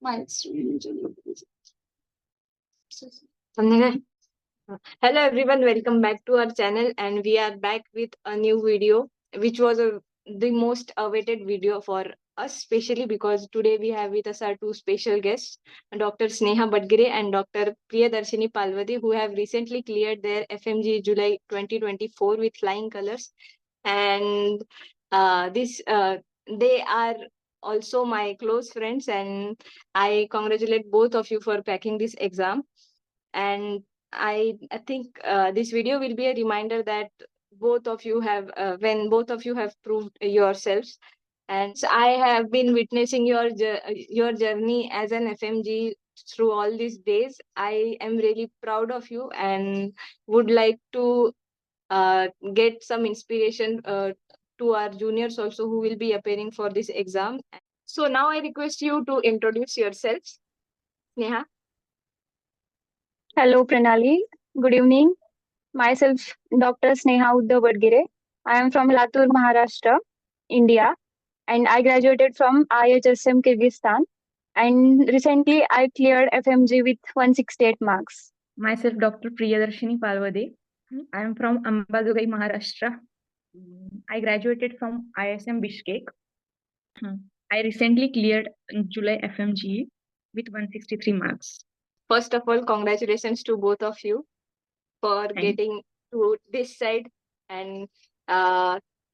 Hello everyone, welcome back to our channel, and we are back with a new video, which was the most awaited video for us, especially because today we have with us our two special guests, Dr. Sneha Badgire and Dr. Priyadarshini Palwadi, who have recently cleared their FMG July 2024 with flying colors. And this they are also my close friends, and I congratulate both of you for cracking this exam. And I think this video will be a reminder that both of you have when both of you have proved yourselves. And so I have been witnessing your journey as an FMG through all these days. I am really proud of you and would like to get some inspiration to our juniors also who will be appearing for this exam. So now I request you to introduce yourselves. Neha. Hello, Pranali. Good evening. Myself, Dr. Sneha Uddhav Badgire. I am from Latur, Maharashtra, India, and I graduated from IHSM Kyrgyzstan. And recently, I cleared FMG with 168 marks. Myself, Dr. Priyadarshini Palwade. I am from Ambadugai, Maharashtra. I graduated from ISM Bishkek. I recently cleared in July FMG with 163 marks. First of all, congratulations to both of you for getting to this side and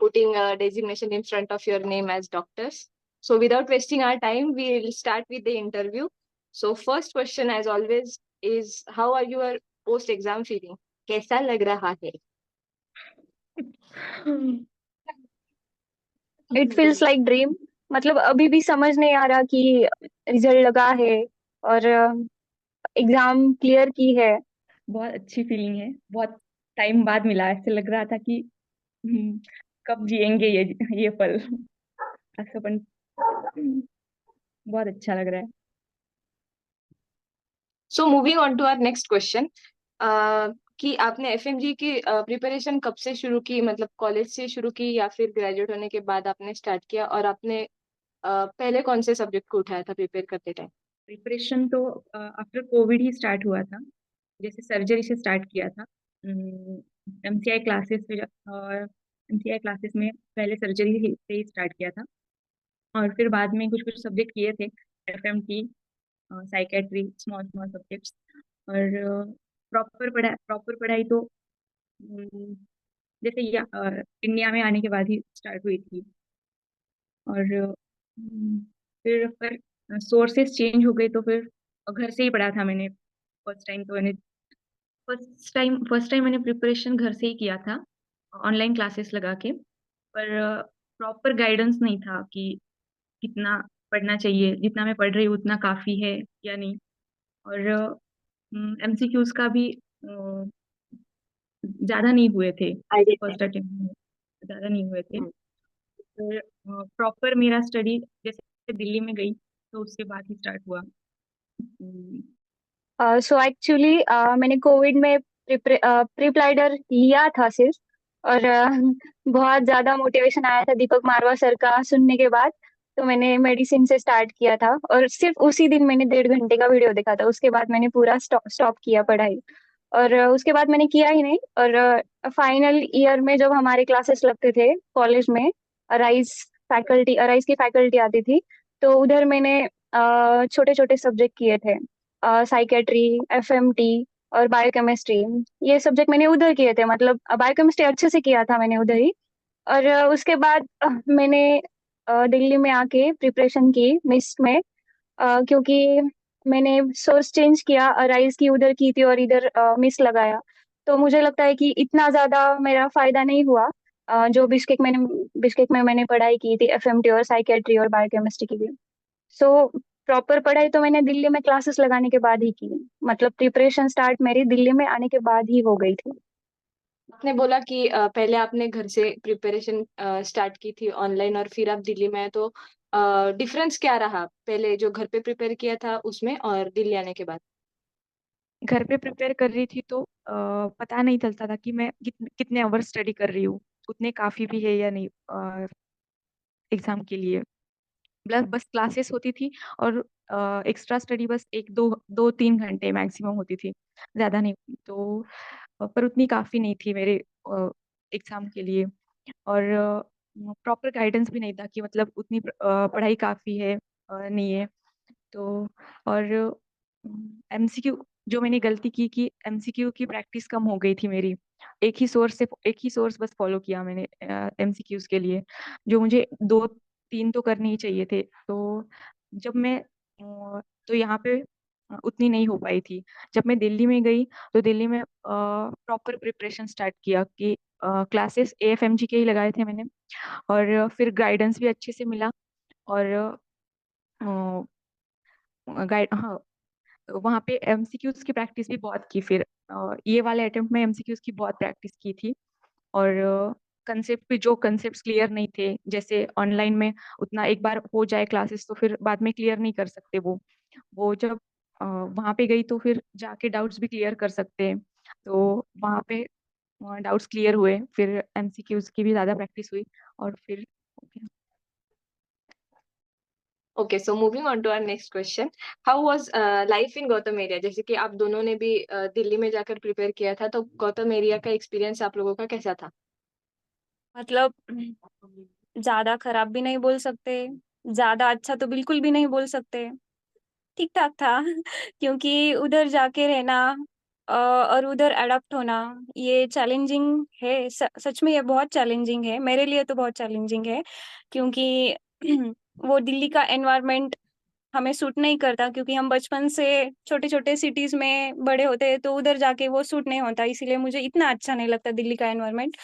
putting a designation in front of your name as doctors. So without wasting our time, we will start with the interview. So first question, as always, is how are your post-exam feeling? कैसा लग रहा है? It feels like dream. मतलब अभी भी समझ नहीं आ रहा कि रिजल्ट लगा है और एग्जाम क्लियर की है. बहुत अच्छी फीलिंग है. बहुत टाइम बाद मिला. ऐसे लग रहा था कि कब जिएंगे ये पल. ऐसा पण बहुत अच्छा लग रहा है. So moving on to our next question, कि आपने एफएमजी की प्रिपरेशन कब से शुरू की, मतलब कॉलेज से शुरू की या फिर ग्रेजुएट होने के बाद आपने स्टार्ट किया, और आपने पहले कौन से सब्जेक्ट को उठाया था प्रिपेयर करते टाइम? प्रिपरेशन तो आफ्टर कोविड ही स्टार्ट हुआ था. जैसे सर्जरी से स्टार्ट किया था. एमसीआई क्लासेस और एमसीआई क्लासेस में पहले सर्जरी से ही स्टार्ट किया था, और फिर बाद में कुछ कुछ सब्जेक्ट किए थे, FMT, psychiatry, small small subjects. और प्रॉपर पढ़ाई तो जैसे इंडिया में आने के बाद ही स्टार्ट हुई थी. और फिर सोर्सेस चेंज हो गए, तो फिर घर से ही पढ़ा था मैंने. फर्स्ट टाइम मैंने प्रिपरेशन घर से ही किया था, ऑनलाइन क्लासेस लगा के. पर प्रॉपर गाइडेंस नहीं था कि कितना पढ़ना चाहिए, जितना मैं पढ़ रही हूँ उतना काफी है या नहीं. और एमसीक्यूज का भी ज्यादा नहीं हुए थे फर्स्ट अटेम्प्ट में. ज्यादा नहीं हुए थे. फिर प्रॉपर मेरा स्टडी जैसे दिल्ली में गई तो उसके बाद ही स्टार्ट हुआ. सो एक्चुअली मैंने कोविड में प्रीप्लाइडर लिया था सिर्फ, और बहुत ज्यादा मोटिवेशन आया था दीपक मारवा सर का सुनने के बाद. तो मैंने मेडिसिन से स्टार्ट किया था, और सिर्फ उसी दिन मैंने 1.5 घंटे का वीडियो देखा था. उसके बाद मैंने पूरा स्टॉप किया पढ़ाई, और उसके बाद मैंने किया ही नहीं. और फाइनल ईयर में जब हमारे क्लासेस लगते थे कॉलेज में, अराइज की फैकल्टी आती थी, तो उधर मैंने छोटे छोटे सब्जेक्ट किए थे. साइकेट्री, एफएमटी और बायोकेमिस्ट्री. ये सब्जेक्ट मैंने उधर किए थे. मतलब बायोकेमिस्ट्री अच्छे से किया था मैंने उधर ही. और उसके बाद मैंने दिल्ली में आके प्रिपरेशन की मिस्ट में, क्योंकि मैंने सोर्स चेंज किया, अराइज की उधर की थी और इधर मिस लगाया. तो मुझे लगता है कि इतना ज्यादा मेरा फायदा नहीं हुआ जो बिश्केक में मैंने पढ़ाई की थी एफएमटी और साइकेट्री और बायोकेमिस्ट्री की भी. सो प्रॉपर पढ़ाई तो मैंने दिल्ली में क्लासेस लगाने के बाद ही की. मतलब प्रिपरेशन स्टार्ट मेरी दिल्ली में आने के बाद ही हो गई थी. आपने बोला कि पहले आपने घर से प्रिपरेशन स्टार्ट की थी ऑनलाइन, और फिर आप दिल्ली में आए, तो डिफरेंस क्या रहा पहले जो घर पे प्रिपेयर किया था उसमें और दिल्ली आने के बाद? घर पे प्रिपेयर कर रही थी तो पता नहीं चलता था कि मैं कितने आवर स्टडी कर रही हूँ, उतने काफी भी है या नहीं एग्जाम के लिए. बस क्लासेस होती थी और एक्स्ट्रा स्टडी बस 1-2-3 घंटे मैक्सिमम होती थी, ज़्यादा नहीं। तो पर उतनी काफ़ी नहीं थी मेरे एग्ज़ाम के लिए। और प्रॉपर गाइडेंस भी नहीं था कि मतलब उतनी पढ़ाई काफ़ी है नहीं है। तो और एमसीक्यू जो मैंने गलती की कि एमसीक्यू की प्रैक्टिस कम हो गई थी मेरी। एक ही सोर्स बस फॉलो किया मैंने एमसीक्यूज़ के लिए, जो मुझे 2-3 तो करने ही चाहिए थे। तो जब मैं तो यहाँ पे उतनी नहीं हो पाई थी। जब मैं दिल्ली में गई तो दिल्ली में प्रॉपर प्रिपरेशन स्टार्ट किया कि क्लासेस एएफएमजी के ही लगाए थे मैंने, और फिर गाइडेंस भी अच्छे से मिला। और गाइड हाँ, वहाँ पे एमसीक्यूज की प्रैक्टिस भी बहुत की। फिर ये वाले अटेम्प्ट में एमसीक्यूज की बहुत प्रैक्टिस की थी। और कंसेप्ट भी, जो कंसेप्ट क्लियर नहीं थे, जैसे ऑनलाइन में उतना एक बार हो जाए क्लासेस तो फिर बाद में क्लियर नहीं कर सकते। वो जब वहाँ पे गई तो फिर जाके डाउट्स भी क्लियर कर सकते हैं। तो वहाँ पे डाउट्स क्लियर हुए, फिर एमसीक्यूज की भी ज़्यादा प्रैक्टिस हुई और फिर okay, so moving on to our next question, how was life in Gautam area? जैसे कि आप दोनों ने भी दिल्ली में जाकर प्रिपेयर किया था, तो गौतम एरिया का एक्सपीरियंस आप लोगों का कैसा था? मतलब ज्यादा खराब भी नहीं बोल सकते, ज्यादा अच्छा तो बिल्कुल भी नहीं बोल सकते, ठीक ठाक था। क्योंकि उधर जाके रहना और उधर अडॉप्ट होना ये चैलेंजिंग है। सच में ये बहुत चैलेंजिंग है, मेरे लिए तो बहुत चैलेंजिंग है। क्योंकि वो दिल्ली का एनवायरनमेंट हमें सूट नहीं करता, क्योंकि हम बचपन से छोटे छोटे सिटीज में बड़े होते हैं, तो उधर जाके वो सूट नहीं होता। इसीलिए मुझे इतना अच्छा नहीं लगता दिल्ली का एनवायरनमेंट।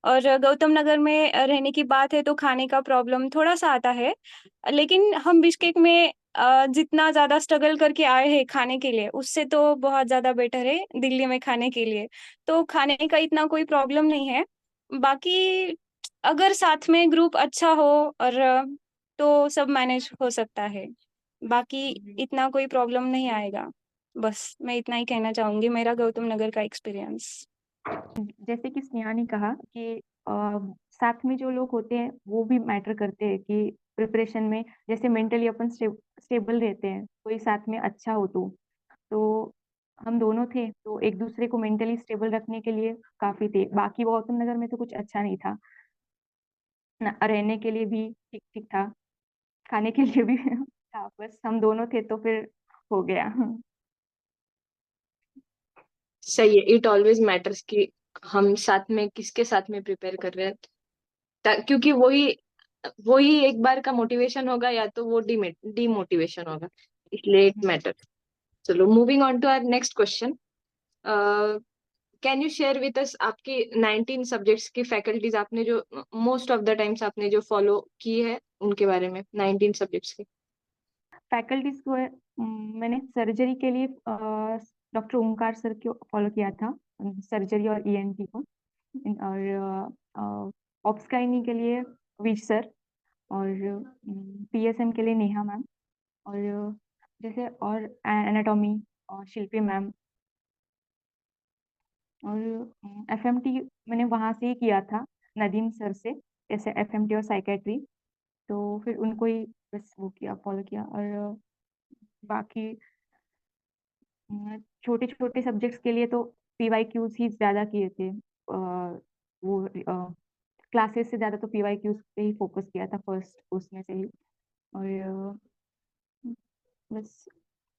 और गौतम नगर में रहने की बात है तो खाने का प्रॉब्लम थोड़ा सा आता है। लेकिन हम बिश्केक में जितना ज्यादा स्ट्रगल करके आए हैं खाने के लिए, उससे तो बहुत ज्यादा बेटर है दिल्ली में खाने के लिए। तो खाने का इतना कोई प्रॉब्लम नहीं है। बाकी अगर साथ में ग्रुप अच्छा हो और तो सब मैनेज हो सकता है। बाकी इतना कोई प्रॉब्लम नहीं आएगा। बस मैं इतना ही कहना चाहूंगी, मेरा गौतम नगर का एक्सपीरियंस। जैसे कि स्नेहा ने कहा कि साथ में जो लोग होते हैं वो भी मैटर करते हैं कि प्रिपरेशन में, जैसे मेंटली अपन स्टेबल रहते हैं, कोई साथ में अच्छा हो तो हम दोनों थे तो एक दूसरे को मेंटली स्टेबल रखने के लिए काफी थे। बाकी गौतम नगर में तो कुछ अच्छा नहीं था ना, रहने के लिए भी ठीक ठीक था, खाने के लिए भी था, बस हम दोनों थे तो फिर हो गया। सही है, इट ऑलवेज मैटर्स कि हम साथ में किसके साथ में प्रिपेयर कर रहे हैं, क्योंकि वही वही एक बार का मोटिवेशन होगा या तो वो डीमोटिवेशन होगा, इसलिए इट मैटर। चलो, moving on to our next question, can you share with us आपकी 19 सब्जेक्ट्स की फैकल्टीज, आपने जो मोस्ट ऑफ द टाइम्स आपने जो फॉलो की है उनके बारे में, 19 सब्जेक्ट्स के। फैकल्टीज को मैंने सर्जरी के लिए डॉक्टर ओमकार सर को फॉलो किया था, सर्जरी और ईएनटी को। और ऑब्स्काइनी के लिए विज सर, और पीएसएम के लिए नेहा मैम, और जैसे और एनाटॉमी और शिल्पी मैम, और एफएमटी मैंने वहाँ से ही किया था नदीम सर से, जैसे एफएमटी और साइकेट्री। तो फिर उनको ही बस वो किया, फॉलो किया। और बाकी छोटे छोटे सब्जेक्ट्स के लिए तो पीवाईक्यूज ही ज्यादा किए थे। वो क्लासेस से ज्यादा तो पीवाईक्यूज पे ही फोकस किया था फर्स्ट उसमें से ही। और बस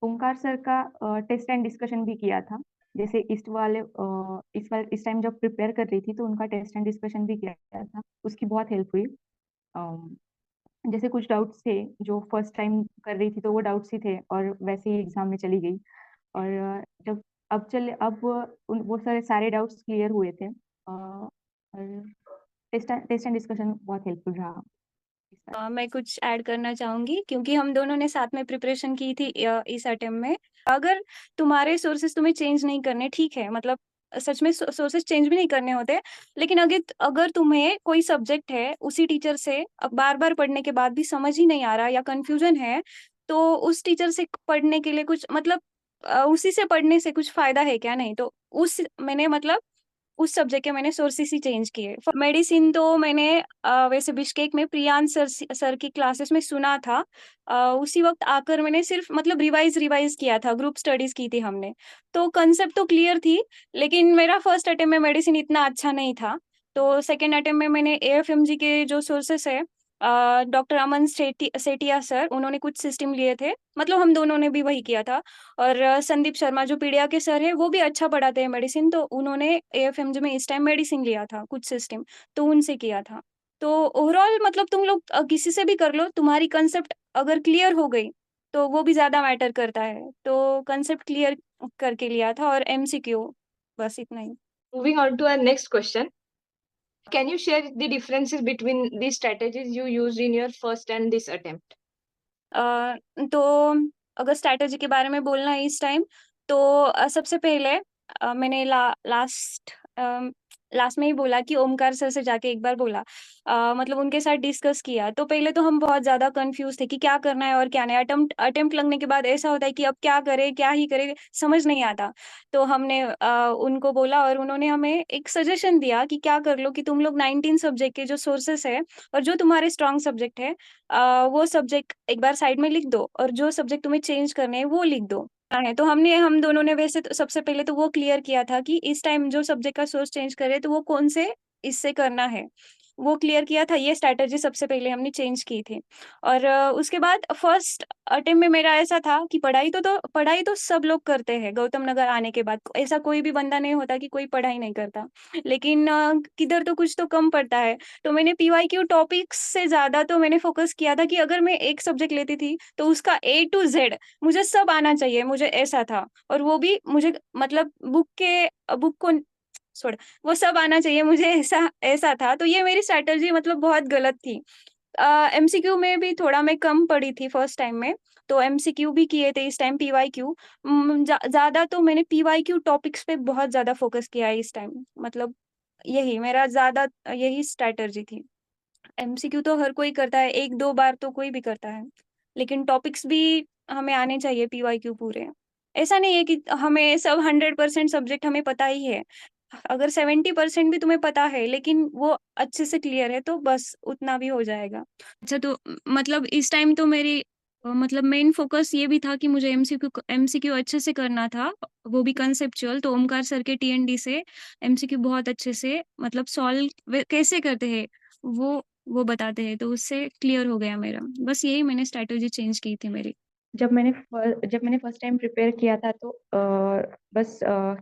ओमकार सर का टेस्ट एंड डिस्कशन भी किया था। जैसे इस टाइम जब प्रिपेयर कर रही थी तो उनका टेस्ट एंड डिस्कशन भी किया था, उसकी बहुत हेल्प हुई। अम, जैसे कुछ डाउट्स थे जो फर्स्ट टाइम कर रही थी तो वो डाउट्स ही थे और वैसे ही एग्जाम में चली गई। और जब अब वो सारे डाउट्स क्लियर हुए थे। और टेस्ट एंड डिस्कशन बहुत हेल्पफुल रहा इस बार। मैं कुछ ऐड करना चाहूंगी, क्योंकि हम दोनों ने साथ में प्रिपरेशन की थी इस अटेम्प्ट में। अगर तुम्हारे सोर्सेज तुम्हें चेंज नहीं करने, ठीक है, मतलब सच में सोर्सेज चेंज भी नहीं करने होते। लेकिन अगर अगर तुम्हें कोई सब्जेक्ट है उसी टीचर से अब बार बार पढ़ने के बाद भी समझ ही नहीं आ रहा या कंफ्यूजन है, तो उस टीचर से पढ़ने के लिए कुछ मतलब उसी से पढ़ने से कुछ फायदा है क्या? नहीं। तो उस मैंने मतलब उस सब्जेक्ट के मैंने सोर्सेस ही चेंज किए। मेडिसिन तो मैंने वैसे बिश्केक में प्रियांश सर की क्लासेस में सुना था। उसी वक्त आकर मैंने सिर्फ मतलब रिवाइज किया था, ग्रुप स्टडीज की थी हमने। तो कंसेप्ट तो क्लियर थी, लेकिन मेरा फर्स्ट अटेम्प्ट में मेडिसिन इतना अच्छा नहीं था। तो सेकेंड अटेम्प्ट में मैंने एएफएमजी के जो सोर्सेस है, डॉक्टर अमन सेठिया सर, उन्होंने कुछ सिस्टम लिए थे, मतलब हम दोनों ने भी वही किया था। और संदीप शर्मा जो पीडिया के सर है, वो भी अच्छा पढ़ाते हैं मेडिसिन, तो उन्होंने एएफएमजी में इस टाइम मेडिसिन लिया था कुछ सिस्टम, तो उनसे किया था। तो ओवरऑल मतलब तुम लोग किसी से भी कर लो, तुम्हारी कंसेप्ट अगर क्लियर हो गई तो वो भी ज्यादा मैटर करता है। तो कंसेप्ट क्लियर करके लिया था, और एमसीक्यू, बस इतना ही। Moving on to our next question. Can you share the differences between the strategies you used in your first and this attempt? तो अगर स्ट्रैटेजी के बारे में बोलना है इस टाइम, तो सबसे पहले मैंने लास्ट में ही बोला कि ओमकार सर से जाके एक बार बोला, मतलब उनके साथ डिस्कस किया। तो पहले तो हम बहुत ज्यादा कंफ्यूज थे कि क्या करना है और क्या नहीं। अटेम्प्ट लगने के बाद ऐसा होता है कि अब क्या करें, क्या ही करें, समझ नहीं आता। तो हमने उनको बोला, और उन्होंने हमें एक सजेशन दिया कि क्या कर लो कि तुम लोग 19 सब्जेक्ट के जो सोर्सेस है और जो तुम्हारे स्ट्रॉन्ग सब्जेक्ट है, वो सब्जेक्ट एक बार साइड में लिख दो, और जो सब्जेक्ट तुम्हें चेंज करने हैं वो लिख दो। है तो हम दोनों ने वैसे तो सबसे पहले तो वो क्लियर किया था कि इस टाइम जो सब्जेक्ट का सोर्स चेंज करे तो वो कौन से इससे करना है, वो क्लियर किया था। ये स्ट्रैटेजी सबसे पहले हमने चेंज की थी। और उसके बाद फर्स्ट अटेम्प्ट में मेरा ऐसा था कि पढ़ाई तो सब लोग करते हैं। गौतम नगर आने के बाद ऐसा कोई भी बंदा नहीं होता कि कोई पढ़ाई नहीं करता, लेकिन किधर तो कुछ तो कम पड़ता है। तो मैंने पीवाईक्यू टॉपिक्स से ज्यादा तो मैंने फोकस किया था कि अगर मैं एक सब्जेक्ट लेती थी तो उसका A to Z मुझे सब आना चाहिए, मुझे ऐसा था। और वो भी मुझे मतलब बुक को छोड़, वो सब आना चाहिए मुझे, ऐसा ऐसा था। तो ये मेरी स्ट्रैटेजी मतलब बहुत गलत थी। एमसीक्यू में भी थोड़ा मैं कम पढ़ी थी फर्स्ट टाइम में, तो एमसीक्यू भी किए थे इस टाइम। पीवाईक्यू ज्यादा तो मैंने पीवाईक्यू टॉपिक्स पे बहुत ज्यादा फोकस किया है इस टाइम, मतलब यही मेरा ज्यादा यही स्ट्रैटेजी थी। एमसीक्यू तो हर कोई करता है, एक दो बार तो कोई भी करता है, लेकिन टॉपिक्स भी हमें आने चाहिए पीवाईक्यू पूरे। ऐसा नहीं है कि हमें सब 100% सब्जेक्ट हमें पता ही है। अगर 70% भी तुम्हें पता है लेकिन वो अच्छे से क्लियर है तो बस उतना भी हो जाएगा। अच्छा, तो मतलब इस टाइम तो मेरी मतलब मेन फोकस ये भी था कि मुझे एमसीक्यू अच्छे से करना था, वो भी कंसेप्चुअल। तो ओमकार सर के टीएनडी से एमसीक्यू बहुत अच्छे से मतलब सॉल्व कैसे करते हैं वो बताते हैं, तो उससे क्लियर हो गया मेरा। बस यही मैंने स्ट्रैटेजी चेंज की थी मेरी। जब मैंने फर्स्ट टाइम प्रिपेयर किया था तो बस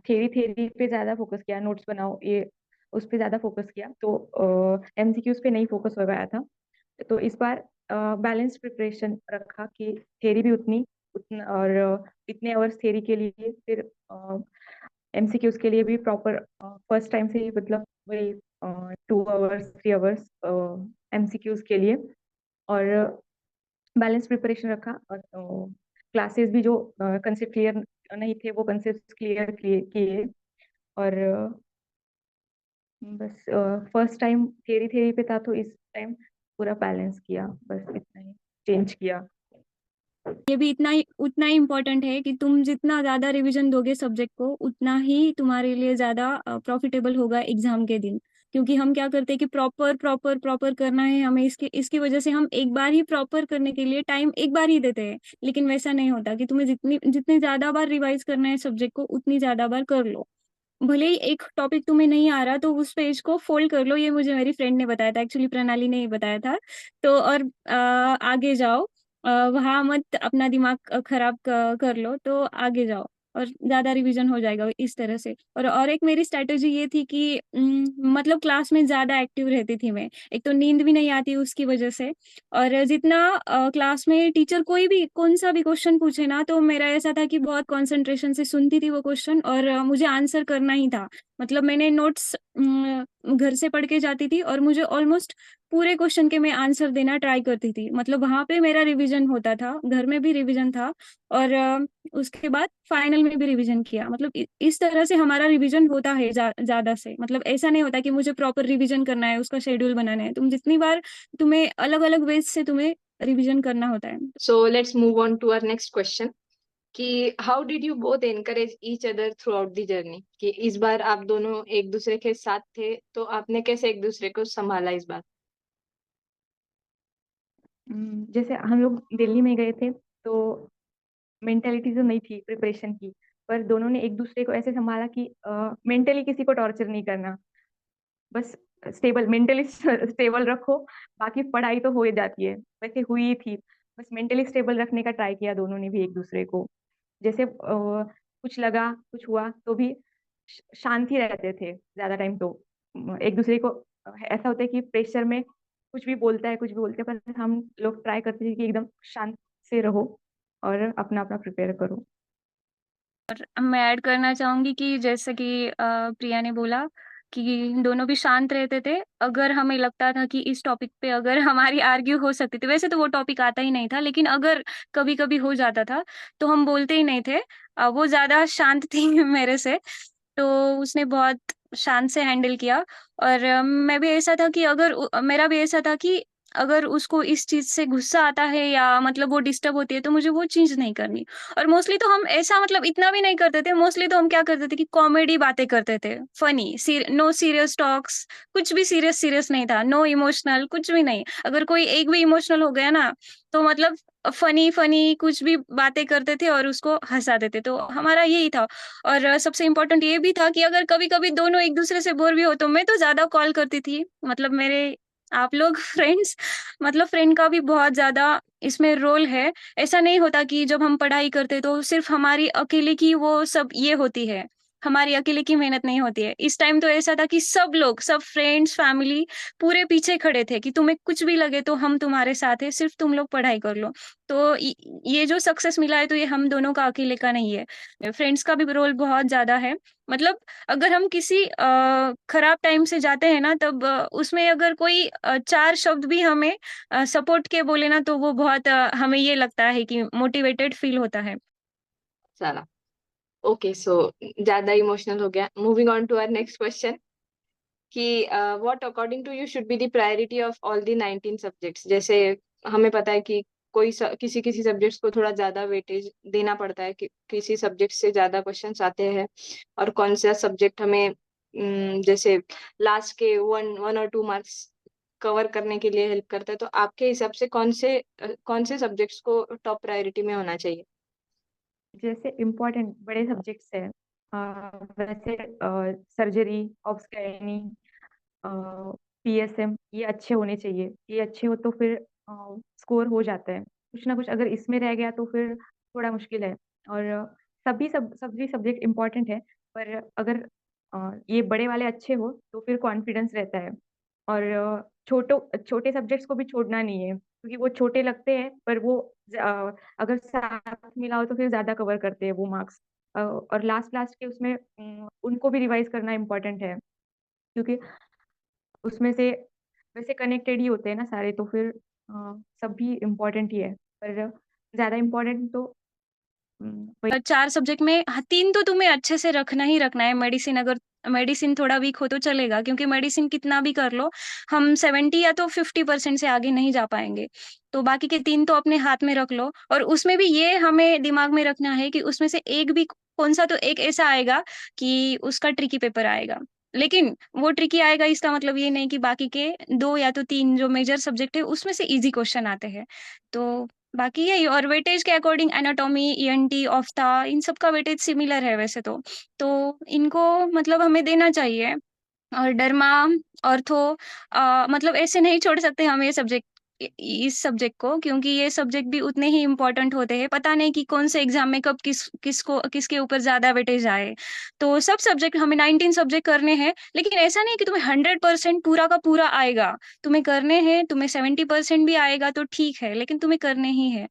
थेरी पे ज़्यादा फोकस किया, नोट्स बनाओ ये, उस पे ज़्यादा फोकस किया। तो एमसीक्यूज पे नहीं फोकस हो पाया था। तो इस बार बैलेंस प्रिपरेशन रखा कि थेरी भी उतना और इतने आवर्स थेरी के लिए, फिर एमसीक्यूज के लिए भी प्रॉपर फर्स्ट टाइम से ही, मतलब वही 2 आवर्स 3 आवर्स एमसीक्यूज के लिए। और बैलेंस प्रिपरेशन रखा, और क्लासेस भी जो कंसेप्ट क्लियर नहीं थे वो कंसेप्ट क्लियर किए। और बस फर्स्ट टाइम थेरी पे था, तो इस टाइम पूरा बैलेंस किया, बस इतना ही चेंज किया। ये भी उतना ही इम्पोर्टेंट है कि तुम जितना ज्यादा रिवीजन दोगे सब्जेक्ट को, उतना ही तुम्हारे लिए ज्यादा प्रॉफिटेबल होगा एग्जाम के दिन। क्योंकि हम क्या करते हैं कि प्रॉपर प्रॉपर प्रॉपर करना है हमें, इसकी वजह से हम एक बार ही प्रॉपर करने के लिए टाइम एक बार ही देते हैं। लेकिन वैसा नहीं होता कि तुम्हें जितने ज्यादा बार रिवाइज करना है सब्जेक्ट को, उतनी ज्यादा बार कर लो। भले ही एक टॉपिक तुम्हें नहीं आ रहा तो उस पेज को फोल्ड कर लो। ये मुझे मेरी फ्रेंड ने बताया था, एक्चुअली प्रणाली ने ही बताया था। तो और आगे जाओ, वहां मत अपना दिमाग खराब कर लो, तो आगे जाओ और ज्यादा रिवीजन हो जाएगा इस तरह से। और एक मेरी स्ट्रेटेजी ये थी कि मतलब क्लास में ज्यादा एक्टिव रहती थी मैं। एक तो नींद भी नहीं आती उसकी वजह से, और जितना क्लास में टीचर कोई भी कौन सा भी क्वेश्चन पूछे ना, तो मेरा ऐसा था कि बहुत कंसंट्रेशन से सुनती थी वो क्वेश्चन, और मुझे आंसर करना ही था। मतलब मैंने नोट्स घर से पढ़ के जाती थी, और मुझे ऑलमोस्ट पूरे क्वेश्चन के मैं आंसर देना ट्राई करती थी। मतलब वहां पे मेरा रिवीजन होता था, घर में भी रिवीजन था, और उसके बाद फाइनल में भी रिवीजन किया। मतलब इस तरह से हमारा रिवीजन होता है ज्यादा से। मतलब ऐसा नहीं होता कि मुझे प्रॉपर रिवीजन करना है, उसका शेड्यूल बनाना है। तुम जितनी बार तुम्हें अलग अलग वेज से तुम्हें रिवीजन करना होता है। So let's move on to our next question. कि how did you both encourage each other through out the journey, कि इस बार आप दोनों एक दूसरे के साथ थे तो आपने कैसे एक दूसरे को संभाला इस बार? जैसे हम लोग दिल्ली में गए थे, तो मेंटेलिटी तो नहीं थी प्रिपरेशन की, पर दोनों ने एक दूसरे को ऐसे संभाला कि मेंटली किसी को टॉर्चर नहीं करना, बस स्टेबल, मेंटली स्टेबल रखो, बाकी पढ़ाई तो हो ही जाती है, वैसे हुई ही थी। बस मेंटली स्टेबल रखने का ट्राई किया दोनों ने भी एक दूसरे को। जैसे कुछ लगा, कुछ हुआ तो भी शांति रहते थे ज्यादा टाइम। तो एक दूसरे को ऐसा होता है कि प्रेशर में कुछ भी बोलता है, कुछ भी बोलते हैं, पर हम लोग ट्राई करते थे कि एकदम शांत से रहो और अपना अपना प्रिपेयर करो। मैं ऐड करना चाहूंगी कि जैसे कि प्रिया ने बोला कि दोनों भी शांत रहते थे। अगर हमें लगता था कि इस टॉपिक पे अगर हमारी आर्ग्यू हो सकती थी, वैसे तो वो टॉपिक आता ही नहीं था, लेकिन अगर कभी कभी हो जाता था तो हम बोलते ही नहीं थे। वो ज्यादा शांत थी मेरे से, तो उसने बहुत शांत से हैंडल किया। और मैं भी ऐसा था कि मेरा भी ऐसा था कि अगर उसको इस चीज से गुस्सा आता है या मतलब वो डिस्टर्ब होती है तो मुझे वो चीज नहीं करनी। और मोस्टली तो हम ऐसा मतलब इतना भी नहीं करते थे, मोस्टली तो हम क्या करते थे कि कॉमेडी बातें करते थे, फनी, नो सीरियस टॉक्स, कुछ भी सीरियस सीरियस नहीं था, नो इमोशनल, कुछ भी नहीं। अगर कोई एक भी इमोशनल हो गया ना तो मतलब फनी फनी कुछ भी बातें करते थे और उसको हंसा देते, तो हमारा यही था। और सबसे इम्पोर्टेंट ये भी था कि अगर कभी कभी दोनों एक दूसरे से बोर भी हो तो मैं तो ज्यादा कॉल करती थी, मतलब मेरे आप लोग फ्रेंड्स, मतलब फ्रेंड का भी बहुत ज्यादा इसमें रोल है। ऐसा नहीं होता कि जब हम पढ़ाई करते तो सिर्फ हमारी अकेले की वो सब ये होती है, हमारी अकेले की मेहनत नहीं होती है। इस टाइम तो ऐसा था कि सब लोग, सब फ्रेंड्स, फैमिली पूरे पीछे खड़े थे कि तुम्हें कुछ भी लगे तो हम तुम्हारे साथ है, सिर्फ तुम लोग पढ़ाई कर लो। तो ये जो सक्सेस मिला है तो ये हम दोनों का अकेले का नहीं है, फ्रेंड्स का भी रोल बहुत ज्यादा है। मतलब अगर हम किसी खराब टाइम से जाते हैं ना, तब उसमें अगर कोई चार शब्द भी हमें सपोर्ट के बोले ना तो वो बहुत हमें ये लगता है कि मोटिवेटेड फील होता है। सारा ओके, सो ज्यादा इमोशनल हो गया। Moving on to our next question कि what according to you should be the priority of all the 19 subjects. जैसे हमें पता है कि किसी किसी सब्जेक्ट्स को थोड़ा ज्यादा वेटेज देना पड़ता है, कि किसी सब्जेक्ट से ज्यादा क्वेश्चंस आते हैं, और कौन सा सब्जेक्ट हमें जैसे लास्ट के 1 or 2 मार्क्स कवर करने के लिए हेल्प करता है। तो आपके हिसाब से कौन से सब्जेक्ट्स को टॉप प्रायोरिटी में होना चाहिए? जैसे इम्पोर्टेंट बड़े सब्जेक्ट्स हैं, वैसे सर्जरी, ऑब्स्टेट्रिक्स, पीएसएम, ये अच्छे होने चाहिए। ये अच्छे हो तो फिर स्कोर हो जाता है। कुछ ना कुछ अगर इसमें रह गया तो फिर थोड़ा मुश्किल है। और सभी सब्जेक्ट इम्पोर्टेंट है, पर अगर ये बड़े वाले अच्छे हो तो फिर कॉन्फिडेंस रहता है। और छोटे सब्जेक्ट्स को भी छोड़ना नहीं है, क्योंकि वो छोटे लगते हैं पर वो अगर साथ मिला हो तो फिर ज्यादा कवर करते हैं वो मार्क्स। और लास्ट लास्ट के उसमें उनको भी रिवाइज करना इम्पोर्टेंट है, क्योंकि उसमें से वैसे कनेक्टेड ही होते हैं ना सारे, तो फिर सब भी इम्पोर्टेंट ही है, पर ज्यादा इम्पोर्टेंट तो वही। चार सब्जेक्ट में तीन तो तुम्हें अच्छे से रखना ही रखना है। मेडिसिन, अगर मेडिसिन थोड़ा वीक हो तो चलेगा, क्योंकि मेडिसिन कितना भी कर लो हम 70 या तो 50% से आगे नहीं जा पाएंगे। तो बाकी के तीन तो अपने हाथ में रख लो, और उसमें भी ये हमें दिमाग में रखना है कि उसमें से एक भी कौन सा तो एक ऐसा आएगा कि उसका ट्रिकी पेपर आएगा। लेकिन वो ट्रिकी आएगा इसका मतलब ये नहीं कि बाकी के दो या तो तीन जो मेजर सब्जेक्ट है उसमें से इजी क्वेश्चन आते हैं। तो बाकी यही, और वेटेज के अकॉर्डिंग एनाटॉमी, ईएनटी, ऑफ्था, इन सब का वेटेज सिमिलर है वैसे तो इनको मतलब हमें देना चाहिए। और डर्मा, ऑर्थो, मतलब ऐसे नहीं छोड़ सकते हम ये सब्जेक्ट, इस सब्जेक्ट को, क्योंकि ये सब्जेक्ट भी उतने ही इम्पोर्टेंट होते हैं। पता नहीं कि कौन से एग्जाम में कब किसके ऊपर ज्यादा वेटेज आए। तो सब सब्जेक्ट हमें 19 सब्जेक्ट करने हैं, लेकिन ऐसा नहीं कि तुम्हें 100% पूरा का पूरा आएगा। तुम्हें करने हैं, तुम्हें 70% भी आएगा तो ठीक है, लेकिन तुम्हें करने ही है।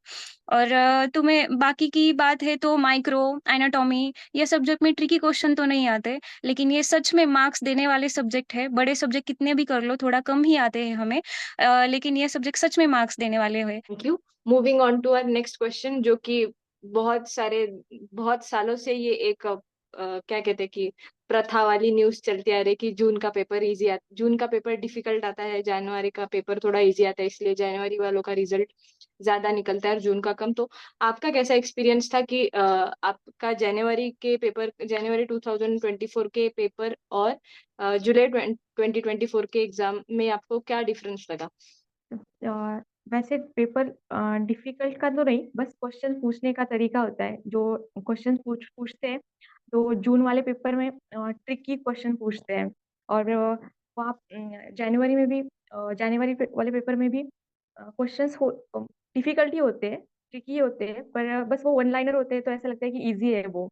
और तुम्हें बाकी की बात है तो माइक्रो, एनाटॉमी, ये सब्जेक्ट में ट्रिकी क्वेश्चन तो नहीं आते, लेकिन ये सच में मार्क्स देने वाले सब्जेक्ट है। बड़े सब्जेक्ट कितने भी कर लो थोड़ा कम ही आते हैं हमें, लेकिन ये सब्जेक्ट सच में मार्क्स देने वाले हुए। Thank you. Moving on to our next question, जो कि बहुत सालों से ये एक क्या कहते हैं कि प्रथा वाली न्यूज चलती आ रही है कि जून का पेपर डिफिकल्ट आता है, जनवरी का पेपर थोड़ा इजी आता है, इसलिए जनवरी वालों का रिजल्ट ज्यादा निकलता है और जून का कम। तो आपका कैसा एक्सपीरियंस था कि आपका जनवरी 2024 के पेपर और जुलाई 2024 के एग्जाम में आपको क्या डिफरेंस लगा? अ, वैसे पेपर डिफिकल्ट का तो नहीं, बस क्वेश्चन पूछने का तरीका होता है। जो क्वेश्चन पूछते हैं तो जून वाले पेपर में ट्रिकी क्वेश्चन पूछते हैं, और वहाँ जनवरी वाले पेपर में भी क्वेश्चंस हो डिफिकल्टी होते हैं, ट्रिकी होते हैं, पर बस वो वन लाइनर होते हैं तो ऐसा लगता है कि इजी है वो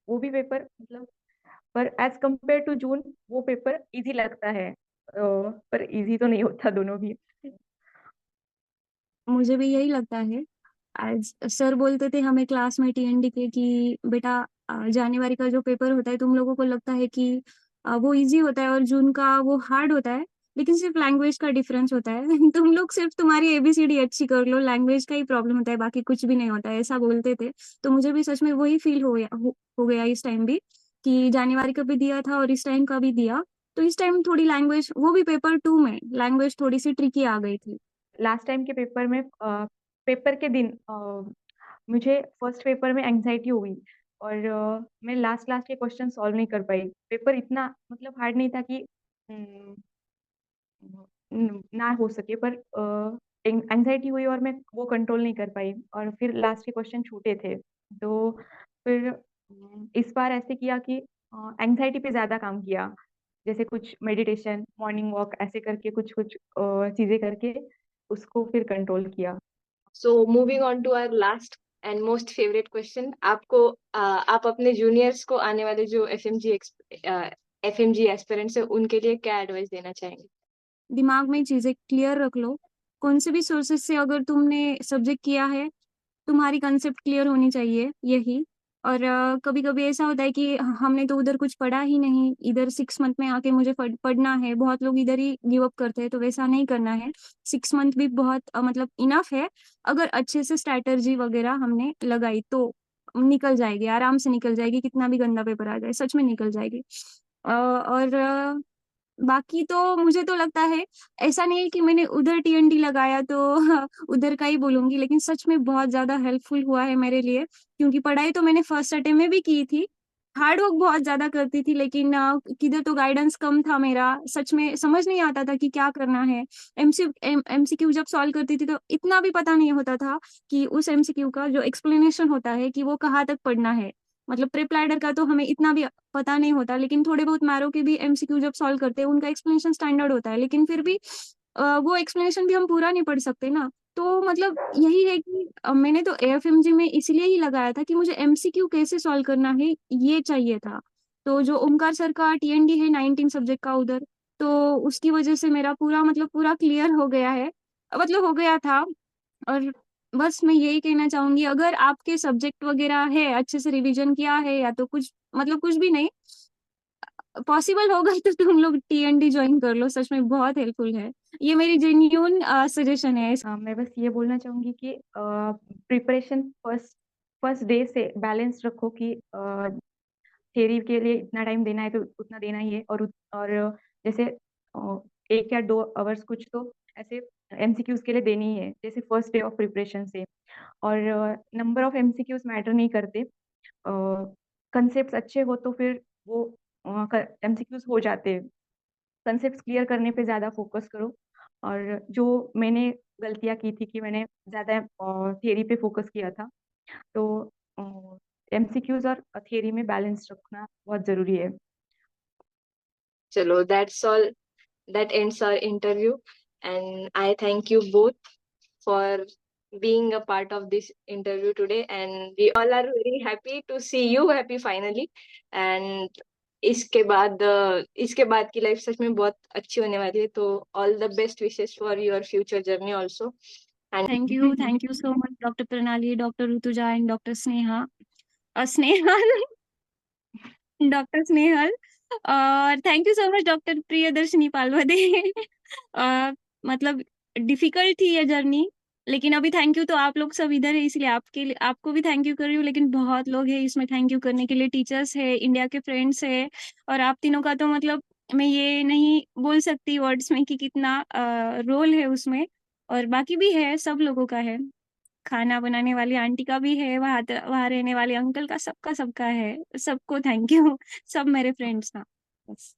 भी पेपर, मतलब। पर एज कम्पेयर टू जून वो पेपर इजी लगता है, पर इजी तो नहीं होता दोनों भी। मुझे भी यही लगता है। आज सर बोलते थे हमें क्लास में टीएनडी के कि बेटा जनवरी का जो पेपर होता है तुम लोगों को लगता है कि वो इजी होता है और जून का वो हार्ड होता है, लेकिन सिर्फ लैंग्वेज का डिफरेंस होता है। तुम लोग सिर्फ तुम्हारी एबीसीडी अच्छी कर लो, लैंग्वेज का ही प्रॉब्लम होता है, बाकी कुछ भी नहीं होता है, ऐसा बोलते थे। तो मुझे भी सच में वही फील हो गया इस टाइम भी, कि जनवरी का भी दिया था और इस टाइम का भी दिया। तो इस टाइम थोड़ी लैंग्वेज, वो भी पेपर 2 में लैंग्वेज थोड़ी सी ट्रिकी आ गई थी। लास्ट टाइम के पेपर में पेपर के दिन मुझे फर्स्ट पेपर में एंग्जाइटी हुई, और मैं लास्ट लास्ट के क्वेश्चन सॉल्व नहीं कर पाई। पेपर इतना मतलब हार्ड नहीं था कि ना हो सके, पर एंग्जाइटी हुई और मैं वो कंट्रोल नहीं कर पाई, और फिर लास्ट के क्वेश्चन छूटे थे। तो फिर इस बार ऐसे किया कि एंग्जाइटी पे ज्यादा काम किया, जैसे कुछ मेडिटेशन, मॉर्निंग वॉक, ऐसे करके कुछ कुछ चीजें करके उसको फिर कंट्रोल किया। So moving on to our last and most favourite question, आप अपने जूनियर्स को, आने वाले जो एफएमजी एस्पिरेंट्स है, उनके लिए क्या एडवाइस देना चाहेंगे? दिमाग में चीजें क्लियर रख लो। कौन से भी सोर्सेज से अगर तुमने सब्जेक्ट किया है, तुम्हारी कंसेप्ट क्लियर होनी चाहिए यही। और कभी कभी ऐसा होता है कि हमने तो उधर कुछ पढ़ा ही नहीं, इधर 6 मंथ में आके मुझे पढ़ना है, बहुत लोग इधर ही गिव अप करते हैं, तो वैसा नहीं करना है। 6 मंथ भी बहुत मतलब इनफ है। अगर अच्छे से स्ट्रैटेजी वगैरह हमने लगाई तो निकल जाएगी, आराम से निकल जाएगी, कितना भी गंदा पेपर आ जाए सच में निकल जाएगी। और बाकी तो मुझे तो लगता है, ऐसा नहीं है कि मैंने उधर टीएनडी लगाया तो उधर का ही बोलूंगी, लेकिन सच में बहुत ज्यादा हेल्पफुल हुआ है मेरे लिए, क्योंकि पढ़ाई तो मैंने फर्स्ट अटेम्प्ट में भी की थी। हार्ड वर्क बहुत ज्यादा करती थी, लेकिन किधर तो गाइडेंस कम था मेरा, सच में समझ नहीं आता था कि क्या करना है। एमसीक्यू जब सॉल्व करती थी तो इतना भी पता नहीं होता था कि उस एमसीक्यू का जो एक्सप्लेनेशन होता है कि वो कहाँ तक पढ़ना है। मतलब प्रिप्लाइडर का तो हमें इतना भी पता नहीं होता, लेकिन थोड़े बहुत मैरो के भी एमसीक्यू जब सॉल्व करते हैं उनका एक्सप्लेनेशन स्टैंडर्ड होता है, लेकिन फिर भी वो एक्सप्लेनेशन भी हम पूरा नहीं पढ़ सकते ना। तो मतलब यही है कि मैंने तो एएफएमजी में इसलिए ही लगाया था कि मुझे एमसीक्यू कैसे सॉल्व करना है ये चाहिए था। तो जो ओमकार सर का टीएनडी है 19 सब्जेक्ट का उधर, तो उसकी वजह से मेरा पूरा मतलब पूरा क्लियर हो गया है, मतलब हो गया था। और बस मैं यही कहना चाहूंगी, अगर आपके सब्जेक्ट वगैरह है, अच्छे से रिवीजन किया है, या तो कुछ मतलब कुछ भी नहीं पॉसिबल होगा तो तुम लोग टीएनडी ज्वाइन कर लो, सच में बहुत हेल्पफुल है। ये मेरी जेन्यून सजेशन है। मैं बस ये बोलना चाहूंगी कि प्रिपरेशन फर्स्ट फर्स्ट डे से बैलेंस रखो, कि थियरी के लिए इतना टाइम देना है तो उतना देना ही है, और जैसे 1 या 2 आवर्स कुछ तो ऐसे एमसीक्यूज के लिए देनी ही है, जैसे फर्स्ट डे ऑफ प्रिपरेशन से। और नंबर ऑफ एमसीक्यूज मैटर नहीं करते, कंसेप्ट अच्छे हो तो फिर वो एमसीक्यूज हो जाते हैं। कंसेप्ट क्लियर करने पे ज्यादा फोकस करो, और जो मैंने गलतियां की थी कि मैंने ज्यादा थियरी पे फोकस किया था, तो एमसीक्यूज और थियरी में बैलेंस रखना बहुत जरूरी है। चलो, that's all, that ends our interview, and I thank you both for being a part of this interview today, and we all are very happy to see you happy finally. And इसके बाद की life सच में बहुत अच्छी होने वाली है, तो all the best wishes for your future journey also. And thank you so much doctor Pranali, doctor Rutuja and doctor Sneha, Snehal, doctor Snehal. और thank you so much doctor Priyadarshini Palavde. मतलब डिफिकल्ट थी ये जर्नी, लेकिन अभी थैंक यू तो आप लोग सब इधर है, इसलिए आपके लिए आपको भी थैंक यू कर रही हूँ, लेकिन बहुत लोग हैं इसमें थैंक यू करने के लिए, टीचर्स है, इंडिया के फ्रेंड्स है, और आप तीनों का तो मतलब मैं ये नहीं बोल सकती वर्ड्स में कि कितना रोल है उसमें, और बाकी भी है, सब लोगों का है। खाना बनाने वाली आंटी का भी है, वहाँ रहने वाले अंकल का, सबका सबका है। सबको थैंक यू। सब मेरे फ्रेंड्स ना, बस।